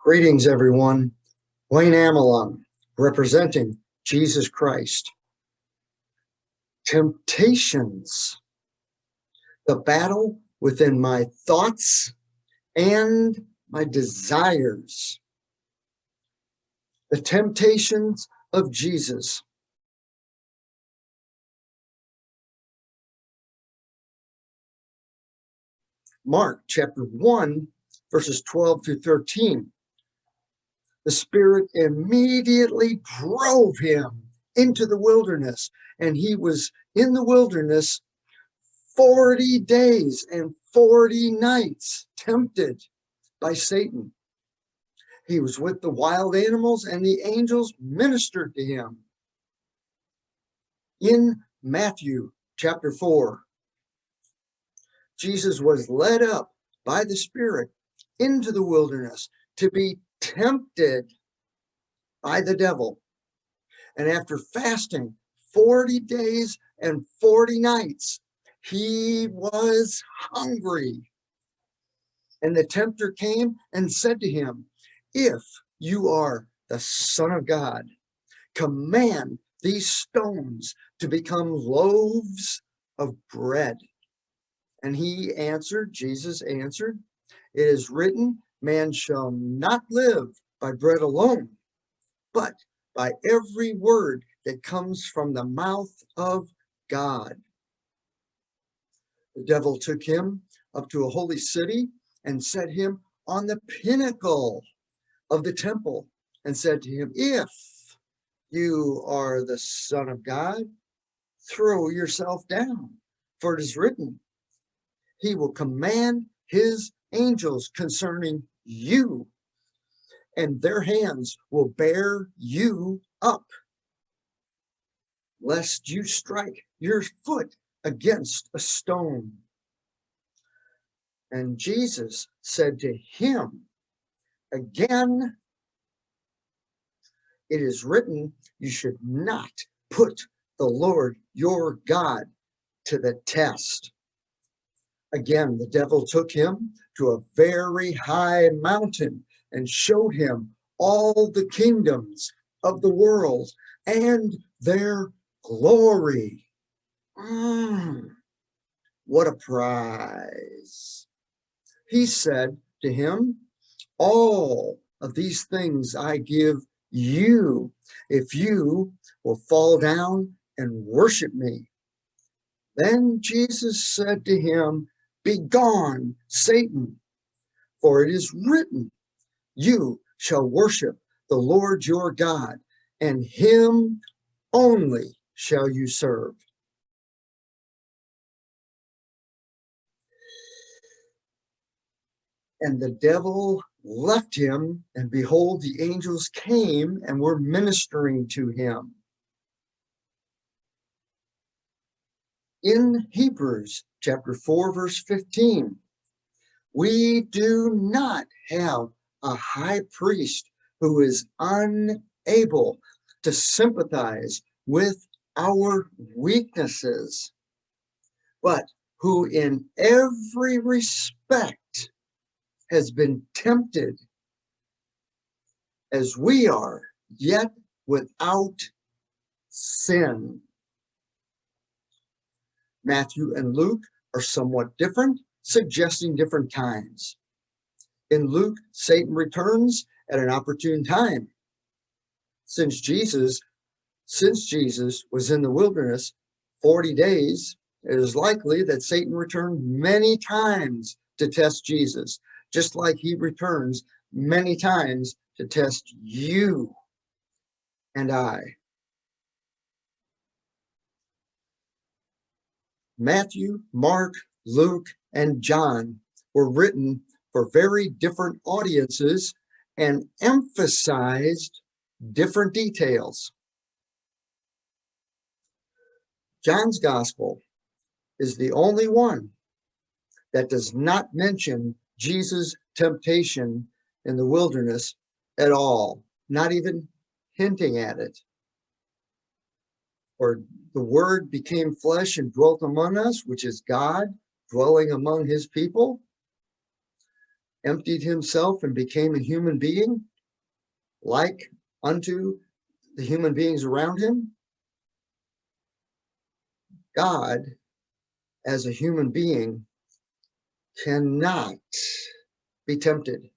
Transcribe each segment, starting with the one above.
Greetings, everyone. Wayne Amelung, representing Jesus Christ. Temptations, the battle within my thoughts and my desires. The temptations of Jesus. Mark chapter 1, verses 12 through 13. The Spirit immediately drove him into the wilderness, and he was in the wilderness 40 days and 40 nights, tempted by Satan. He was with the wild animals, and the angels ministered to him. In Matthew chapter 4, Jesus was led up by the Spirit into the wilderness to be tempted by the devil. And after fasting 40 days and 40 nights, he was hungry. And the tempter came and said to him, "If you are the Son of God, command these stones to become loaves of bread." And Jesus answered, "It is written, man shall not live by bread alone, but by every word that comes from the mouth of God." The devil took him up to a holy city and set him on the pinnacle of the temple and said to him, "If you are the Son of God, throw yourself down, for it is written, he will command his angels concerning you, and their hands will bear you up, lest you strike your foot against a stone." And Jesus said to him again, "It is written, you should not put the Lord your God to the test." Again, the devil took him to a very high mountain and showed him all the kingdoms of the world and their glory. What a prize. He said to him, "All of these things I give you if you will fall down and worship me." Then Jesus said to him, "Begone, Satan, for it is written, you shall worship the Lord your God, and him only shall you serve." And the devil left him, and behold, the angels came and were ministering to him. In Hebrews chapter 4, verse 15, we do not have a high priest who is unable to sympathize with our weaknesses, but who in every respect has been tempted as we are, yet without sin. Matthew and Luke are somewhat different, suggesting different times. In Luke, Satan returns at an opportune time. Since Jesus was in the wilderness 40 days, it is likely that Satan returned many times to test Jesus, just like he returns many times to test you and I. Matthew, Mark, Luke, and John were written for very different audiences and emphasized different details. John's gospel is the only one that does not mention Jesus' temptation in the wilderness at all, not even hinting at it. Or the Word became flesh and dwelt among us, which is God dwelling among his people. emptied himself and became a human being, like unto the human beings around him, God, as a human being, cannot be tempted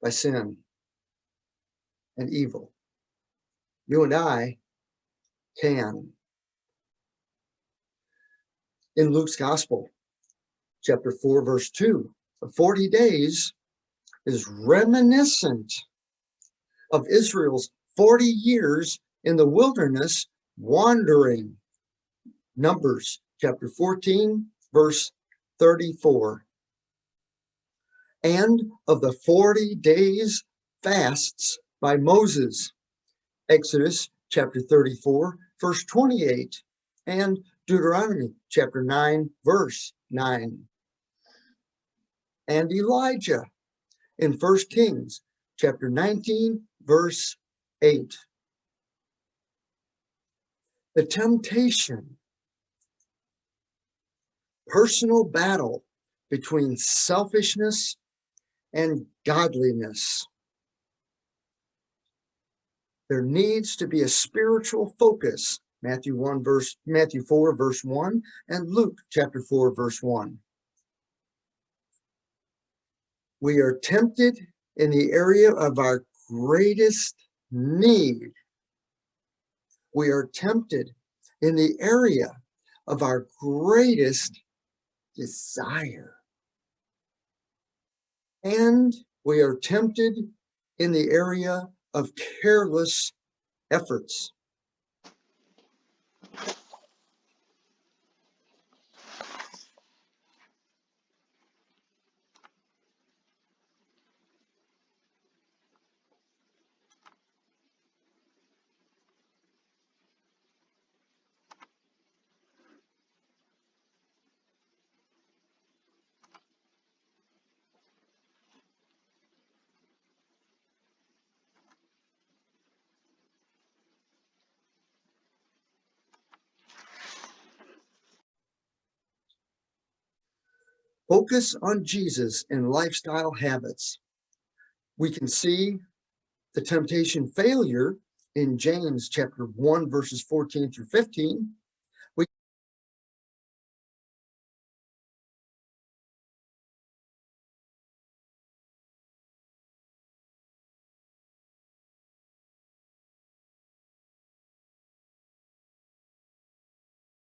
by sin and evil. You and I can. In Luke's Gospel, chapter 4, verse 2, the 40 days is reminiscent of Israel's 40 years in the wilderness wandering. Numbers chapter 14, verse 34. And of the 40 days fasts by Moses. Exodus chapter 34, verse 28, and Deuteronomy chapter 9, verse 9. And Elijah in 1 Kings chapter 19, verse 8. The temptation, personal battle between selfishness and godliness. There needs to be a spiritual focus. Matthew 4, verse 1, and Luke chapter 4, verse 1. We are tempted in the area of our greatest need. We are tempted in the area of our greatest desire. And we are tempted in the area of careless efforts. Focus on Jesus and lifestyle habits. We can see the temptation failure in James chapter 1, verses 14 through 15. We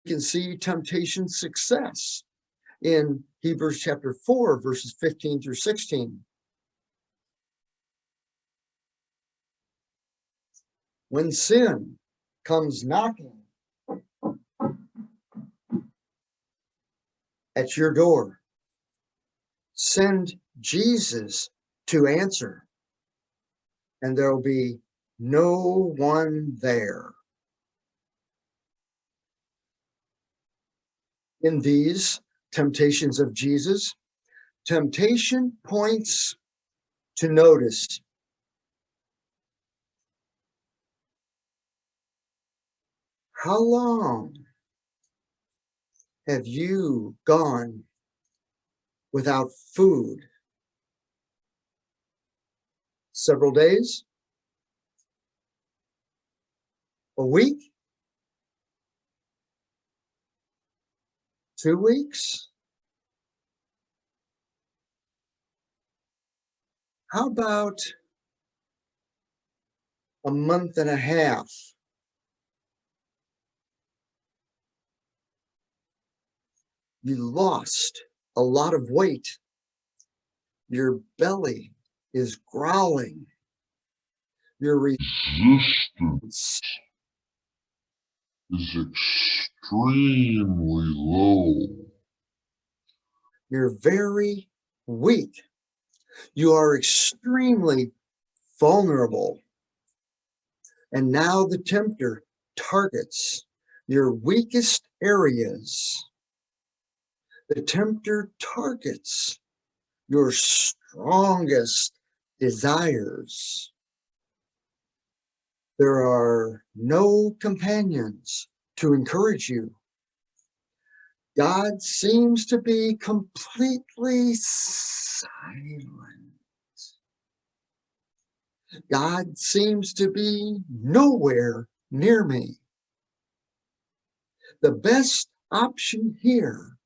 can see temptation success in Hebrews chapter 4, verses 15 through 16. When sin comes knocking at your door, send Jesus to answer, and there will be no one there. In these temptations of Jesus, temptation points to notice. How long have you gone without food? Several days? A week? 2 weeks? How about a month and a half? You lost a lot of weight. Your belly is growling. Your resistance is extremely low. You're very weak. You are extremely vulnerable. And now the tempter targets your weakest areas. The tempter targets your strongest desires. There are no companions to encourage you. God seems to be completely silent. God seems to be nowhere near me. The best option here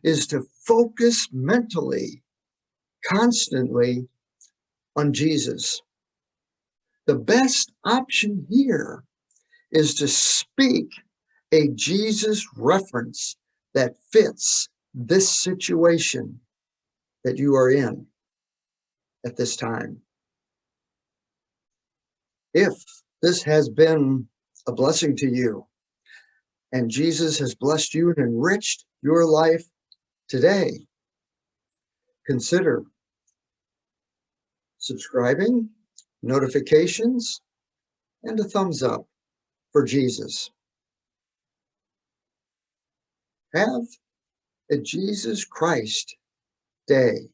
is to focus mentally, constantly on Jesus. The best option here is to speak a Jesus reference that fits this situation that you are in at this time. If this has been a blessing to you and Jesus has blessed you and enriched your life today, consider subscribing, notifications, and a thumbs up for Jesus. Have a Jesus Christ day.